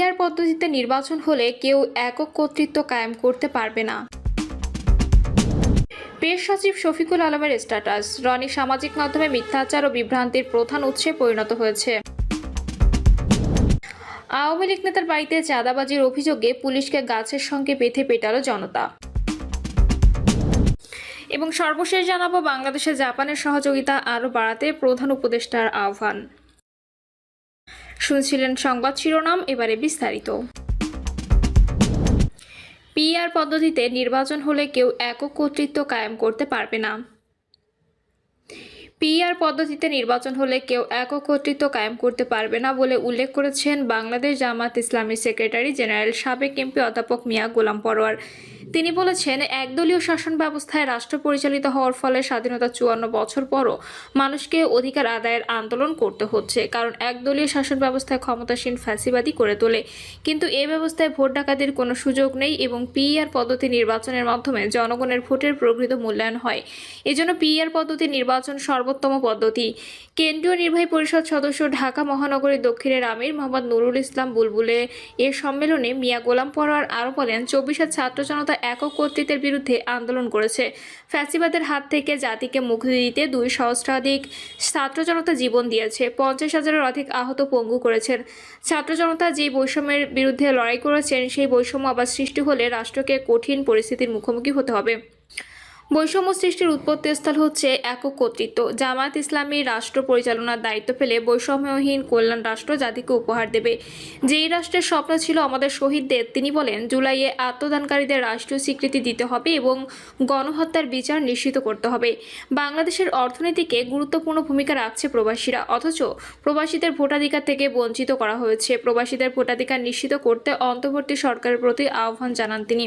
PR পদ্ধতিতে নির্বাচন হলে কেউ একক কর্তৃত্ব কায়েম করতে পারবে না। প্রেস সচিব শফিকুল আলমের স্ট্যাটাস, রনি সামাজিক মাধ্যমে মিথ্যাচার ও বিভ্রান্তির প্রধান উৎসে পরিণত হয়েছে। আওয়ামী লীগ নেতার বাড়িতে চাঁদাবাজির অভিযোগে পুলিশকে গাছের সঙ্গে বেঁধে পেটালো জনতা। এবং সর্বশেষ জানাবো বাংলাদেশে জাপানের সহযোগিতা আরও বাড়াতে প্রধান উপদেষ্টার আহ্বান। শুনছিলেন সংবাদ শিরোনাম, এবারে বিস্তারিত। পিআর পদ্ধতিতে নির্বাচন হলে কেউ একক কর্তৃত্ব কায়েম করতে পারবে না। পিআর পদ্ধতিতে নির্বাচন হলে কেউ একক কর্তৃত্ব কায়েম করতে পারবে না বলে উল্লেখ করেছেন বাংলাদেশ জামাত ইসলামীর সেক্রেটারি জেনারেল সাবেক এমপি অধ্যাপক মিয়া গোলাম পরোয়ার। তিনি বলেছেন, একদলীয় শাসন ব্যবস্থায় রাষ্ট্র পরিচালিত হওয়ার ফলে স্বাধীনতা ৫৪ বছর পরও মানুষকে অধিকার আদায়ের আন্দোলন করতে হচ্ছে, কারণ একদলীয় শাসন ব্যবস্থায় ক্ষমতাসীন ফ্যাসিবাদী করে তোলে। কিন্তু এই ব্যবস্থায় ভোট ডাকাতির কোনো সুযোগ নেই এবং পিআর পদ্ধতি নির্বাচনের মাধ্যমে জনগণের ভোটের প্রকৃত মূল্যায়ন হয়। এজন্য পিআর পদ্ধতি নির্বাচন সর্বোত্তম পদ্ধতি। কেন্দ্রীয় নির্বাহী পরিষদ সদস্য, ঢাকা মহানগরী দক্ষিণের আমির মোহাম্মদ নুরুল ইসলাম বুলবুলে এ সম্মেলনে মিয়া গোলাম পরোয়ার আরও বলেন, ২৪শে ছাত্র জনতা একক কর্তৃত্বের বিরুদ্ধে আন্দোলন করেছে। ফ্যাসিবাদের হাত থেকে জাতিকে মুক্তি দিতে ২ সহস্রাধিক ছাত্র জনতা জীবন দিয়েছে, ৫০,০০০-এর অধিক আহত পঙ্গু করেছেন। ছাত্র জনতা যে বৈষম্যের বিরুদ্ধে লড়াই করেছেন, সেই বৈষম্য আবার সৃষ্টি হলে রাষ্ট্রকে কঠিন পরিস্থিতির মুখোমুখি হতে হবে। বৈষম্য সৃষ্টির উৎপত্তিস্থল হচ্ছে একক কর্তৃত্ব। জামায়াত ইসলামী রাষ্ট্র পরিচালনার দায়িত্ব পেলে বৈষম্যহীন কল্যাণ রাষ্ট্র জাতিকে উপহার দেবে। যেই রাষ্ট্রের স্বপ্ন ছিল আমাদের শহীদদের, তিনি বলেন, জুলাইয়ে আত্মদানকারীদের রাষ্ট্রীয় স্বীকৃতি দিতে হবে এবং গণহত্যার বিচার নিশ্চিত করতে হবে। বাংলাদেশের অর্থনীতিকে গুরুত্বপূর্ণ ভূমিকা রাখছে প্রবাসীরা, অথচ প্রবাসীদের ভোটাধিকার থেকে বঞ্চিত করা হয়েছে। প্রবাসীদের ভোটাধিকার নিশ্চিত করতে অন্তর্বর্তী সরকারের প্রতি আহ্বান জানান তিনি।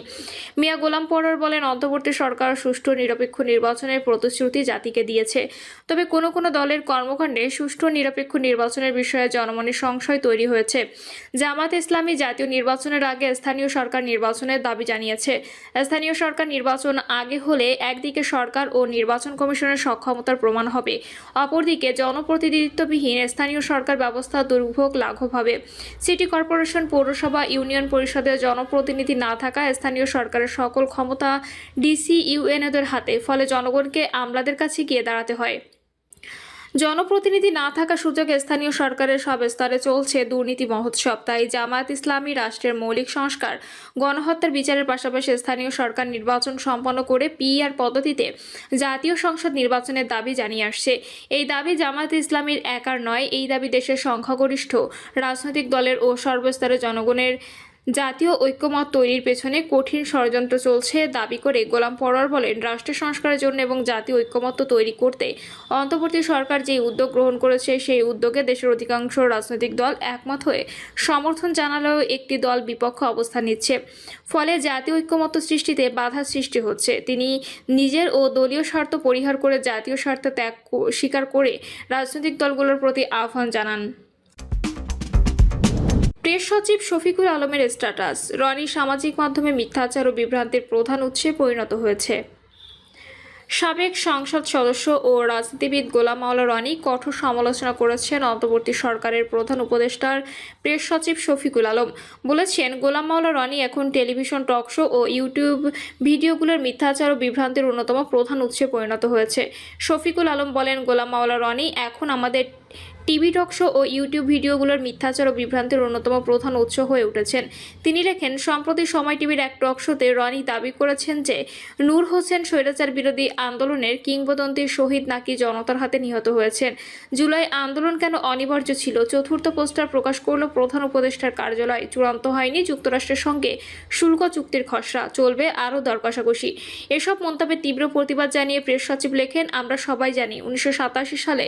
মিয়া গোলাম পরোয়ার বলেন, অন্তর্বর্তী সরকার সুষ্ঠু নিরপেক্ষ নির্বাচনের প্রতিশ্রুতি জাতিকে দিয়েছে, তবে কোনো কোনো দলের কর্মকাণ্ডে সুষ্ঠু নিরপেক্ষ নির্বাচনের বিষয়ে জনমনে সংশয় তৈরি হয়েছে। জামাত ইসলামী জাতীয় নির্বাচনের আগে স্থানীয় সরকার নির্বাচনের দাবি জানিয়েছে। স্থানীয় সরকার নির্বাচন আগে হলে একদিকে সরকার ও নির্বাচন কমিশনের সক্ষমতার প্রমাণ হবে, অপরদিকে জনপ্রতিনিধিত্ববিহীন স্থানীয় সরকার ব্যবস্থা দুর্ভোগ লাঘব হবে। সিটি কর্পোরেশন, পৌরসভা, ইউনিয়ন পরিষদের জনপ্রতিনিধি না থাকা স্থানীয় সরকারের সকল ক্ষমতা ডিসি ইউএনওদের হাতে, ফলে জনগণকে আমলাদের কাছে গিয়ে দাঁড়াতে হয়। জনপ্রতিনিধি না থাকা সুযোগে স্থানীয় সরকারের সব স্তরে চলছে দুর্নীতি মহোৎসব। তাই জামায়াত ইসলামী রাষ্ট্রের মৌলিক সংস্কার, গণহত্যার বিচারের পাশাপাশি স্থানীয় সরকার নির্বাচন সম্পন্ন করে পিআর পদ্ধতিতে জাতীয় সংসদ নির্বাচনের দাবি জানিয়ে আসছে। এই দাবি জামায়াত ইসলামীর একার নয়, এই দাবি দেশের সংখ্যাগরিষ্ঠ রাজনৈতিক দলের ও সর্বস্তরের জনগণের। জাতীয় ঐক্যমত তৈরির পেছনে কঠিন ষড়যন্ত্র চলছে দাবি করে গোলাম পরোয়ার বলেন, রাষ্ট্র সংস্কারের জন্য এবং জাতীয় ঐক্যমত্য তৈরি করতে অন্তর্বর্তী সরকার যে উদ্যোগ গ্রহণ করেছে, সেই উদ্যোগে দেশের অধিকাংশ রাজনৈতিক দল একমত হয়ে সমর্থন জানালেও একটি দল বিপক্ষ অবস্থান নিচ্ছে, ফলে জাতীয় ঐক্যমত্য সৃষ্টিতে বাধা সৃষ্টি হচ্ছে। তিনি নিজের ও দলীয় স্বার্থ পরিহার করে জাতীয় স্বার্থ ত্যাগ স্বীকার করে রাজনৈতিক দলগুলোর প্রতি আহ্বান জানান। প্রেস সচিব শফিকুল আলমের স্ট্যাটাস, রনি সামাজিক মাধ্যমে মিথ্যাচার ও বিভ্রান্তির প্রধান উৎসে পরিণত হয়েছে। সাবেক সংসদ সদস্য ও রাজনীতিবিদ গোলাম মাওলা রনি কঠোর সমালোচনা করেছেন অন্তর্বর্তী সরকারের প্রধান উপদেষ্টার প্রেস সচিব শফিকুল আলম। বলেছেন, গোলাম মাওলা রনি এখন টেলিভিশন, টক শো ও ইউটিউব ভিডিওগুলোর মিথ্যাচার ও বিভ্রান্তির অন্যতম প্রধান উৎসে পরিণত হয়েছে। শফিকুল আলম বলেন, গোলাম মাওলা রনি এখন আমাদের টিভি, টক শো ও ইউটিউব ভিডিওগুলোর মিথ্যাচার ও বিভ্রান্তির অন্যতম প্রধান উৎস হয়ে উঠেছেন। তিনি লেখেন, সম্প্রতি সময় টিভির এক টক শোতে রনি দাবি করেছেন যে নূর হোসেন স্বৈরাচার বিরোধী আন্দোলনের কিংবদন্তি শহীদ নাকি জনতার হাতে নিহত হয়েছেন। জুলাই আন্দোলন কেন অনিবার্য ছিল? চতুর্থ পোস্টার প্রকাশ করল প্রধান উপদেষ্টার কার্যালয়। চূড়ান্ত হয়নি যুক্তরাষ্ট্রের সঙ্গে শুল্ক চুক্তির খসড়া, চলবে আরও দর কষাকষি। এসব মন্তব্যের তীব্র প্রতিবাদ জানিয়ে প্রেস সচিব লেখেন, আমরা সবাই জানি ১৯৮৭ সালে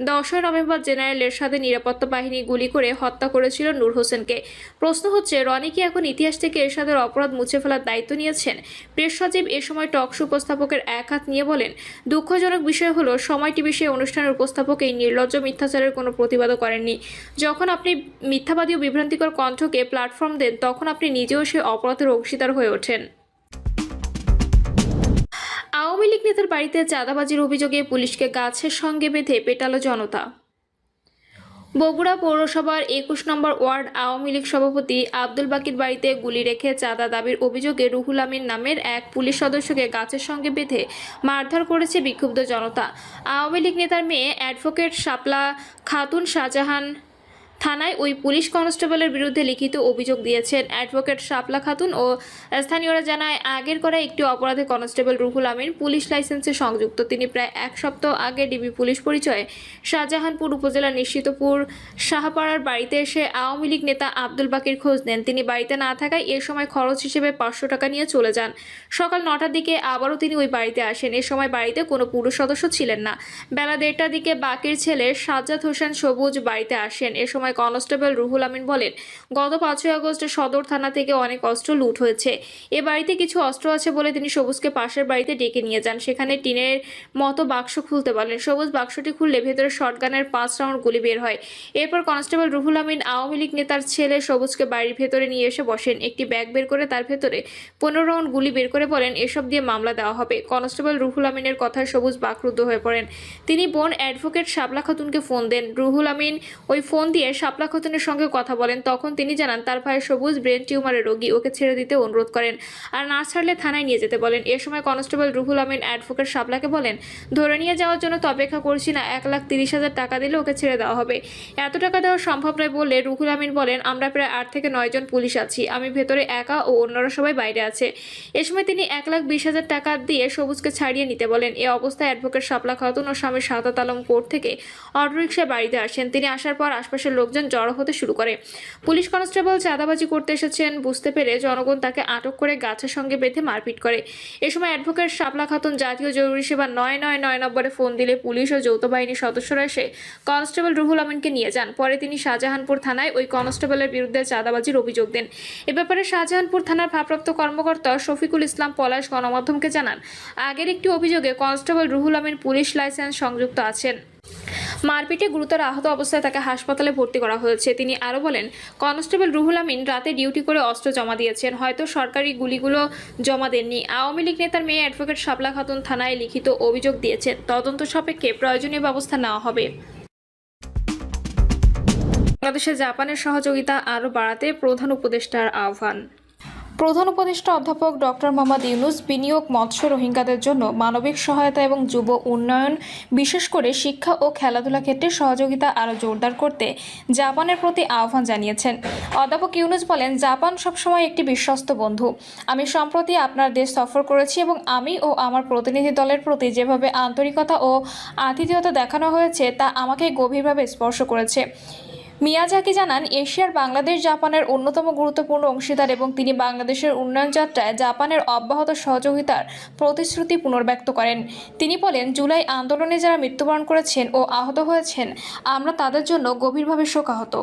১০ই নভেম্বর জেনারেল এরশাদের নিরাপত্তা বাহিনী গুলি করে হত্যা করেছিল নূর হোসেনকে। প্রশ্ন হচ্ছে, রনি কি এখন ইতিহাস থেকে এরশাদের অপরাধ মুছে ফেলার দায়িত্ব নিয়েছেন? প্রেস সচিব এ সময় টক শো উপস্থাপকের এক হাত নিয়ে বলেন, দুঃখজনক বিষয় হলো সময় টিভি সেই অনুষ্ঠানের উপস্থাপক এই নির্লজ্জ মিথ্যাচারের কোনো প্রতিবাদও করেননি। যখন আপনি মিথ্যাবাদী ও বিভ্রান্তিকর কণ্ঠকে প্ল্যাটফর্ম দেন, তখন আপনি নিজেও সে অপরাধের অংশীদার হয়ে ওঠেন। আওয়ামী লীগ নেতার বাড়িতে চাঁদাবাজির অভিযোগে পুলিশকে গাছের সঙ্গে বেঁধে পেটালো জনতা। বগুড়া পৌরসভার ২১ নম্বর ওয়ার্ড আওয়ামী লীগ সভাপতি আব্দুল বাকির বাড়িতে গুলি রেখে চাঁদা দাবির অভিযোগে রুহুল আমিন নামের এক পুলিশ সদস্যকে গাছের সঙ্গে বেঁধে মারধর করেছে বিক্ষুব্ধ জনতা। আওয়ামী লীগ নেতার মেয়ে অ্যাডভোকেট শাপলা খাতুন শাহজাহান থানায় ওই পুলিশ কনস্টেবলের বিরুদ্ধে লিখিত অভিযোগ দিয়েছেন। অ্যাডভোকেট শাপলা খাতুন ও স্থানীয়রা জানায়, আগের করা একটি অপরাধে কনস্টেবল রুহুল আমিন পুলিশ লাইসেন্সে সংযুক্ত। তিনি প্রায় এক সপ্তাহ আগে ডিবি পুলিশ পরিচয়ে শাহজাহানপুর উপজেলার নিশ্চিতপুর শাহপাড়ার বাড়িতে এসে আওয়ামী লীগ নেতা আব্দুল বাকির খোঁজ নেন। তিনি বাড়িতে না থাকায় এ সময় খরচ হিসেবে 500 টাকা নিয়ে চলে যান। সকাল 9টার দিকে আবারও তিনি ওই বাড়িতে আসেন। এ সময় বাড়িতে কোনো পুরুষ সদস্য ছিলেন না। বেলা 1:30টার দিকে বাকির ছেলে সাজ্জাদ হোসেন সবুজ বাড়িতে আসেন। এ সময় কনস্টেবল রুহুল আমিন বলেন, গত 5ই আগস্ট সদর থানা থেকে অনেক অস্ত্র লুট হয়েছে। এ বাড়িতে কিছু অস্ত্র আছে বলে তিনি সবুজকে পাশের বাড়িতে ডেকে নিয়ে যান। সেখানে টিনের মতো বাক্স খুলতে বলেন। সবুজ বাক্সটি খুললে ভেতরে শটগানের 5 রাউন্ড গুলি বের হয়। এরপর কনস্টেবল রুহুল আমিন আওয়ামী লীগ নেতার ছেলে সবুজকে বাড়ির ভেতরে নিয়ে এসে বসেন। একটি ব্যাগ বের করে তার ভেতরে 15 রাউন্ড গুলি বের করে বলেন, এসব দিয়ে মামলা দেওয়া হবে। কনস্টেবল রুহুল আমিনের কথায় সবুজ বাকরুদ্ধ হয়ে পড়েন। তিনি বোন অ্যাডভোকেট শাপলা খাতুনকে ফোন দেন। রুহুল আমিন ওই ফোন দিয়ে শাপলা খাতুনের সঙ্গে কথা বলেন। তখন তিনি জানান তার ভাই সবুজ ব্রেন টিউমারের রোগী, ওকে ছেড়ে দিতে অনুরোধ করেন আর না ছাড়লে থানায় নিয়ে যেতে বলেন। এ সময় কনস্টেবল রুহুল আমিন অ্যাডভোকেট শাপলাকে বলেন, ধরে নিয়ে যাওয়ার জন্য তো অপেক্ষা করছি না, 1,30,000 টাকা দিলে ওকে ছেড়ে দেওয়া হবে। এত টাকা দেওয়া সম্ভব নয় বললে রুহুল আমিন বলেন, আমরা প্রায় 8 থেকে 9 জন পুলিশ আছি, আমি ভেতরে একা ও অন্যরা সবাই বাইরে আছে। এ সময় তিনি 1,20,000 টাকা দিয়ে সবুজকে ছাড়িয়ে নিতে বলেন। এ অবস্থায় অ্যাডভোকেট শাপলা খাতুন ও স্বামী সাদাত আলম কোর্ট থেকে অটোরিকশায় বাড়িতে আসেন। তিনি আসার পর আশপাশের লোকজন জড়ো হতে শুরু করে। পুলিশ কনস্টেবল চাঁদাবাজি করতে এসেছেন বুঝতে পেরে জনগণ তাকে আটক করে গাছের সঙ্গে বেঁধে মারপিট করে। এ সময় অ্যাডভোকেট শাপলা খাতুন জাতীয় জরুরি সেবা 999 নম্বরে ফোন দিলে পুলিশ ও যৌথ বাহিনীর সদস্যরা এসে কনস্টেবল রুহুল আমিনকে নিয়ে যান। পরে তিনি শাহজাহানপুর থানায় ওই কনস্টেবলের বিরুদ্ধে চাঁদাবাজির অভিযোগ দেন। এ ব্যাপারে শাহজাহানপুর থানার ভারপ্রাপ্ত কর্মকর্তা শফিকুল ইসলাম পলাশ গণমাধ্যমকে জানান, আগের একটি অভিযোগে constable Ruhul Amin police licence সংযুক্ত আছেন। মারপিটে গুরুতর আহত অবস্থায় তাকে হাসপাতালে ভর্তি করা হয়েছে। তিনি আরও বলেন, কনস্টেবল রুহুল আমিন রাতে ডিউটি করে অস্ত্র জমা দিয়েছেন, হয়তো সরকারি গুলিগুলো জমা দেননি। আওয়ামী লীগ নেতার মেয়ে অ্যাডভোকেট শাপলা খাতুন থানায় লিখিত অভিযোগ দিয়েছেন। তদন্ত সাপেক্ষে প্রয়োজনীয় ব্যবস্থা নেওয়া হবে। বাংলাদেশে জাপানের সহযোগিতা আরও বাড়াতে প্রধান উপদেষ্টার আহ্বান। প্রধান উপদেষ্টা অধ্যাপক ডক্টর মোহাম্মদ ইউনূস বিনিয়োগ, মৎস্য, রোহিঙ্গাদের জন্য মানবিক সহায়তা এবং যুব উন্নয়ন, বিশেষ করে শিক্ষা ও খেলাধুলা ক্ষেত্রে সহযোগিতা আরও জোরদার করতে জাপানের প্রতি আহ্বান জানিয়েছেন। অধ্যাপক ইউনূস বলেন, জাপান সবসময় একটি বিশ্বস্ত বন্ধু। আমি সম্প্রতি আপনার দেশ সফর করেছি এবং আমি ও আমার প্রতিনিধি দলের প্রতি যেভাবে আন্তরিকতা ও আতিথেয়তা দেখানো হয়েছে তা আমাকে গভীরভাবে স্পর্শ করেছে। মিয়াজাকি জানান, এশিয়ার বাংলাদেশ জাপানের অন্যতম গুরুত্বপূর্ণ অংশীদার এবং তিনি বাংলাদেশের উন্নয়ন যাত্রায় জাপানের অব্যাহত সহযোগিতার প্রতিশ্রুতি পুনর্ব্যক্ত করেন। তিনি বলেন, জুলাই আন্দোলনে যারা মৃত্যুবরণ করেছেন ও আহত হয়েছেন, আমরা তাদের জন্য গভীরভাবে শোকাহত।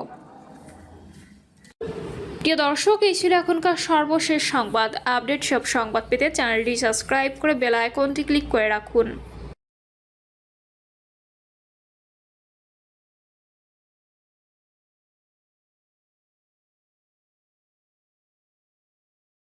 প্রিয় দর্শক, এই ছিল এখনকার সর্বশেষ সংবাদ। আপডেট সব সংবাদ পেতে চ্যানেলটি সাবস্ক্রাইব করে বেল আইকনটি ক্লিক করে রাখুন।